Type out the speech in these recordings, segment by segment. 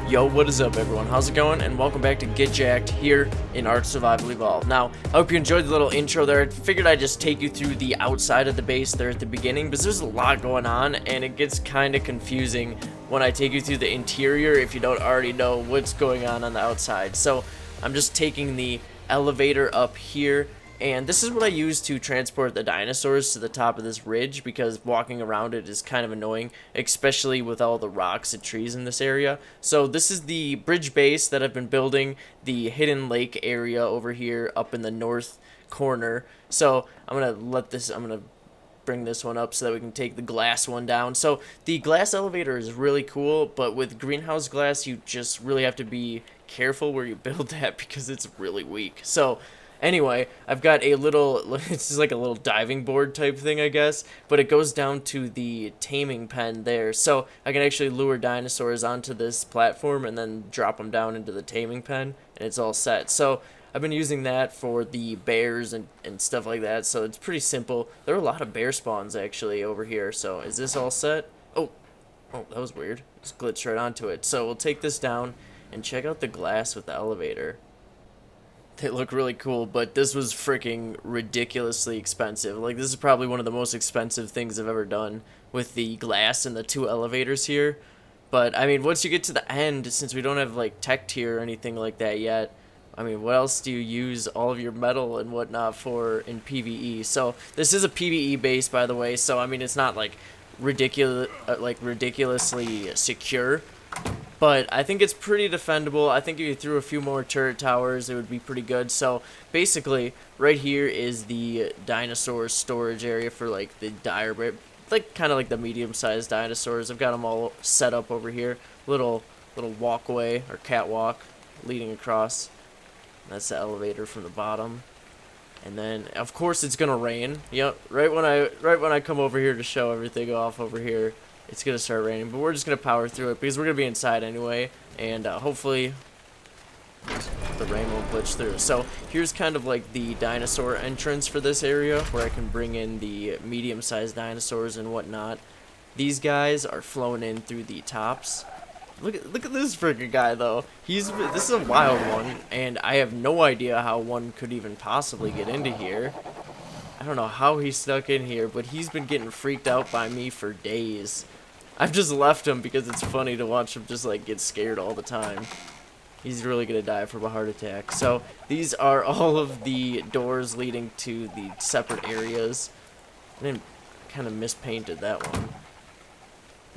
Yo, what is up everyone? How's it going? And welcome back to Get Jacked here in Ark Survival Evolved. Now, I hope you enjoyed the little intro there. I figured I'd just take you through the outside of the base there at the beginning, because there's a lot going on and it gets kind of confusing when I take you through the interior if you don't already know what's going on the outside. So, I'm just taking the elevator up here. And this is what I use to transport the dinosaurs to the top of this ridge, because walking around it is kind of annoying, especially with all the rocks and trees in this area. So this is the bridge base that I've been building, the hidden lake area over here up in the north corner. So I'm gonna bring this one up so that we can take the glass one down. So the glass elevator is really cool, but with greenhouse glass you just really have to be careful where you build that because it's really weak. So anyway, I've got a little, it's just like a little diving board type thing, I guess, but it goes down to the taming pen there, so I can actually lure dinosaurs onto this platform and then drop them down into the taming pen, and it's all set. So I've been using that for the bears and stuff like that, so it's pretty simple. There are a lot of bear spawns actually over here, so is this all set? Oh, that was weird. Just glitched right onto it. So we'll take this down and check out the glass with the elevator. They look really cool, but this was freaking ridiculously expensive. Like, this is probably one of the most expensive things I've ever done with the glass and the two elevators here. But, I mean, once you get to the end, since we don't have, like, tech tier or anything like that yet, I mean, what else do you use all of your metal and whatnot for in PvE? So, this is a PvE base, by the way, so, I mean, it's not, like, ridiculously secure. But I think it's pretty defendable. I think if you threw a few more turret towers, it would be pretty good. So basically, right here is the dinosaur storage area for like the like kind of like the medium-sized dinosaurs. I've got them all set up over here. Little walkway or catwalk leading across. That's the elevator from the bottom. And then of course it's gonna rain. Yep, right when I come over here to show everything off over here, it's gonna start raining, but we're just gonna power through it because we're gonna be inside anyway, and hopefully the rain won't glitch through. So here's kind of like the dinosaur entrance for this area, where I can bring in the medium-sized dinosaurs and whatnot. These guys are flowing in through the tops. Look at this freaking guy though. This is a wild one, and I have no idea how one could even possibly get into here. I don't know how he snuck in here, but he's been getting freaked out by me for days. I've just left him because it's funny to watch him just like get scared all the time. He's really gonna die from a heart attack. So these are all of the doors leading to the separate areas. I then kind of mispainted that one.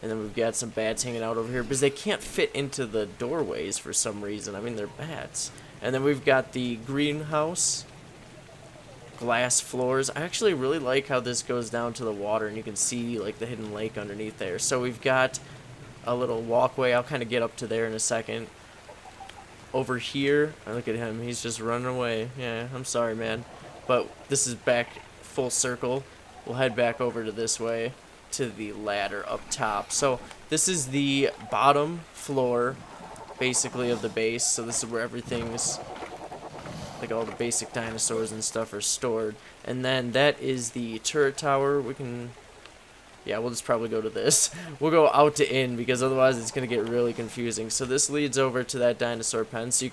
And then we've got some bats hanging out over here because they can't fit into the doorways for some reason. I mean, they're bats. And then we've got the greenhouse. Glass floors. I actually really like how this goes down to the water and you can see like the hidden lake underneath there. So we've got a little walkway. I'll kind of get up to there in a second. Over here, look at him, he's just running away. Yeah, I'm sorry, man, but this is back full circle. We'll head back over to this way to the ladder up top. So this is the bottom floor basically of the base. So this is where everything's like all the basic dinosaurs and stuff are stored. And then that is the turret tower. We'll just probably go to this. We'll go out to in because otherwise it's going to get really confusing. So this leads over to that dinosaur pen. So you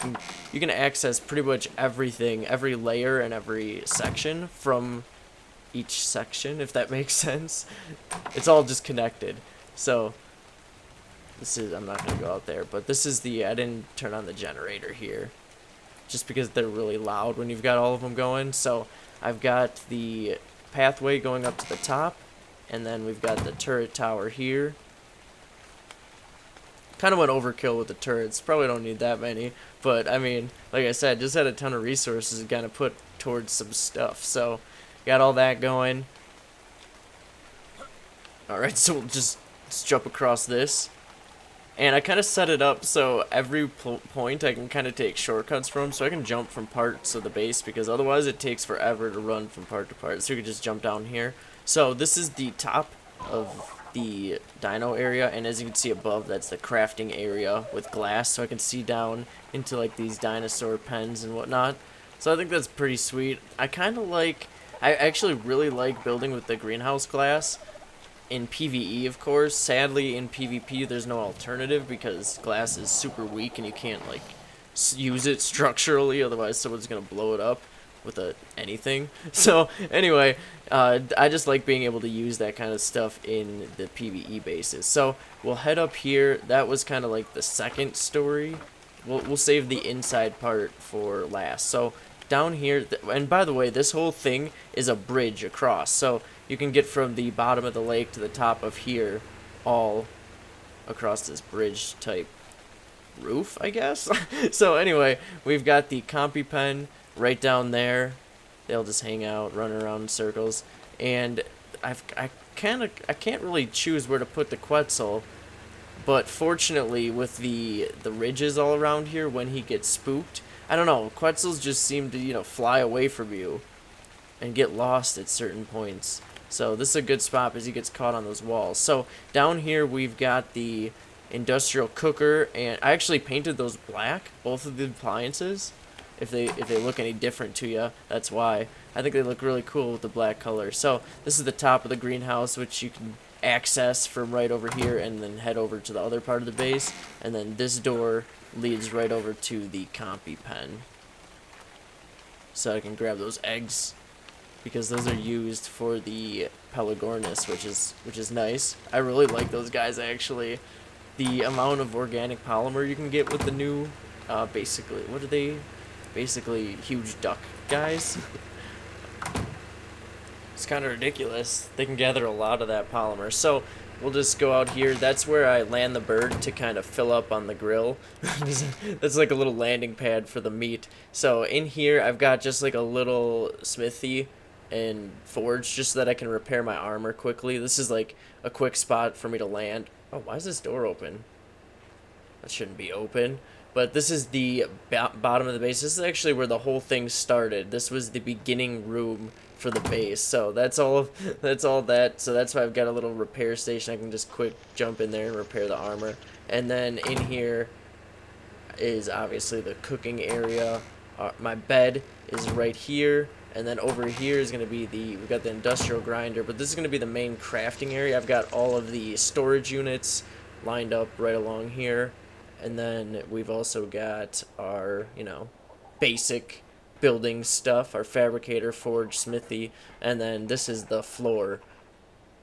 can access pretty much everything, every layer and every section from each section, if that makes sense. It's all just connected. So I'm not going to go out there, but this is I didn't turn on the generator here, just because they're really loud when you've got all of them going. So I've got the pathway going up to the top, and then we've got the turret tower here. Kind of went overkill with the turrets. Probably don't need that many, but I mean, like I said, just had a ton of resources to kind of put towards some stuff. So got all that going. Alright, so let's jump across this. And I kind of set it up so every point I can kind of take shortcuts from, so I can jump from parts of the base, because otherwise it takes forever to run from part to part. So you can just jump down here. So this is the top of the dino area, and as you can see above, that's the crafting area with glass, so I can see down into like these dinosaur pens and whatnot. So I think that's pretty sweet. I actually really like building with the greenhouse glass. in PvE, of course. Sadly, in PvP, there's no alternative because glass is super weak and you can't like use it structurally, otherwise someone's gonna blow it up with anything. So anyway, I just like being able to use that kind of stuff in the PvE basis. So we'll head up here. That was kind of like the second story. We'll save the inside part for last. So down here, and by the way, this whole thing is a bridge across. So you can get from the bottom of the lake to the top of here, all across this bridge type roof, I guess. So anyway, we've got the Compy Pen right down there. They'll just hang out, run around in circles, and I can't really choose where to put the Quetzal, but fortunately with the ridges all around here, when he gets spooked, I don't know, Quetzals just seem to fly away from you and get lost at certain points. So this is a good spot as he gets caught on those walls. So down here we've got the industrial cooker, and I actually painted those black, both of the appliances. If they look any different to you, that's why. I think they look really cool with the black color. So this is the top of the greenhouse, which you can access from right over here and then head over to the other part of the base. And then this door leads right over to the Compy Pen. So I can grab those eggs, because those are used for the Pelagornis, which is nice. I really like those guys, actually. The amount of organic polymer you can get with the new, basically, what are they? Basically huge duck guys. It's kind of ridiculous. They can gather a lot of that polymer. So we'll just go out here. That's where I land the bird to kind of fill up on the grill. That's like a little landing pad for the meat. So in here I've got just like a little smithy and forge just so that I can repair my armor quickly. This is like a quick spot for me to land. Oh, why is this door open? That shouldn't be open. But this is the bottom of the base. This is actually where the whole thing started. This was the beginning room for the base. So that's all that. So that's why I've got a little repair station. I can just quick jump in there and repair the armor. And then in here is obviously the cooking area. My bed is right here. And then over here is going to be we've got the industrial grinder. But this is going to be the main crafting area. I've got all of the storage units lined up right along here. And then we've also got our, basic building stuff, our fabricator, forge, smithy, and then this is the floor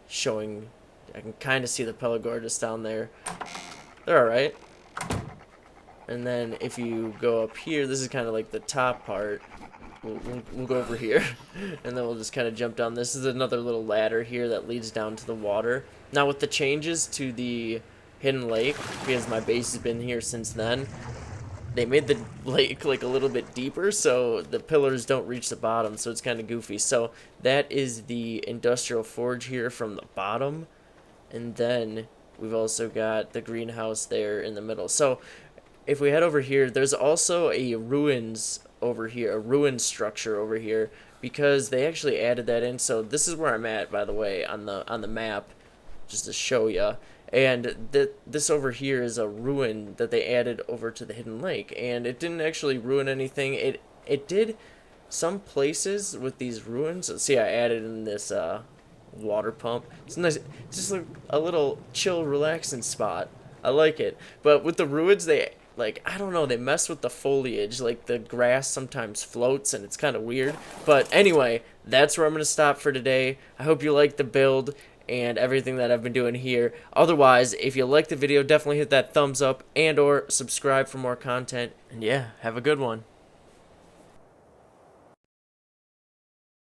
showing, I can kind of see the Pelagornis down there. They're alright. And then if you go up here, this is kind of like the top part. We'll go over here, and then we'll just kind of jump down. This is another little ladder here that leads down to the water. Now with the changes to the hidden lake, because my base has been here since then, they made the lake like a little bit deeper so the pillars don't reach the bottom, so it's kind of goofy. So that is the industrial forge here from the bottom, and then we've also got the greenhouse there in the middle. So if we head over here, there's also a ruins over here, a ruin structure over here, because they actually added that in. So this is where I'm at, by the way, on the map, just to show you. And this over here is a ruin that they added over to the hidden lake, and it didn't actually ruin anything. It did some places with these ruins. Let's see, I added in this water pump. It's nice. It's just like a little chill, relaxing spot. I like it. But with the ruins, they I don't know, they mess with the foliage. Like the grass sometimes floats, and it's kind of weird. But anyway, that's where I'm gonna stop for today. I hope you liked the build and everything that I've been doing here. Otherwise, if you liked the video, definitely hit that thumbs up and or subscribe for more content. And yeah, have a good one.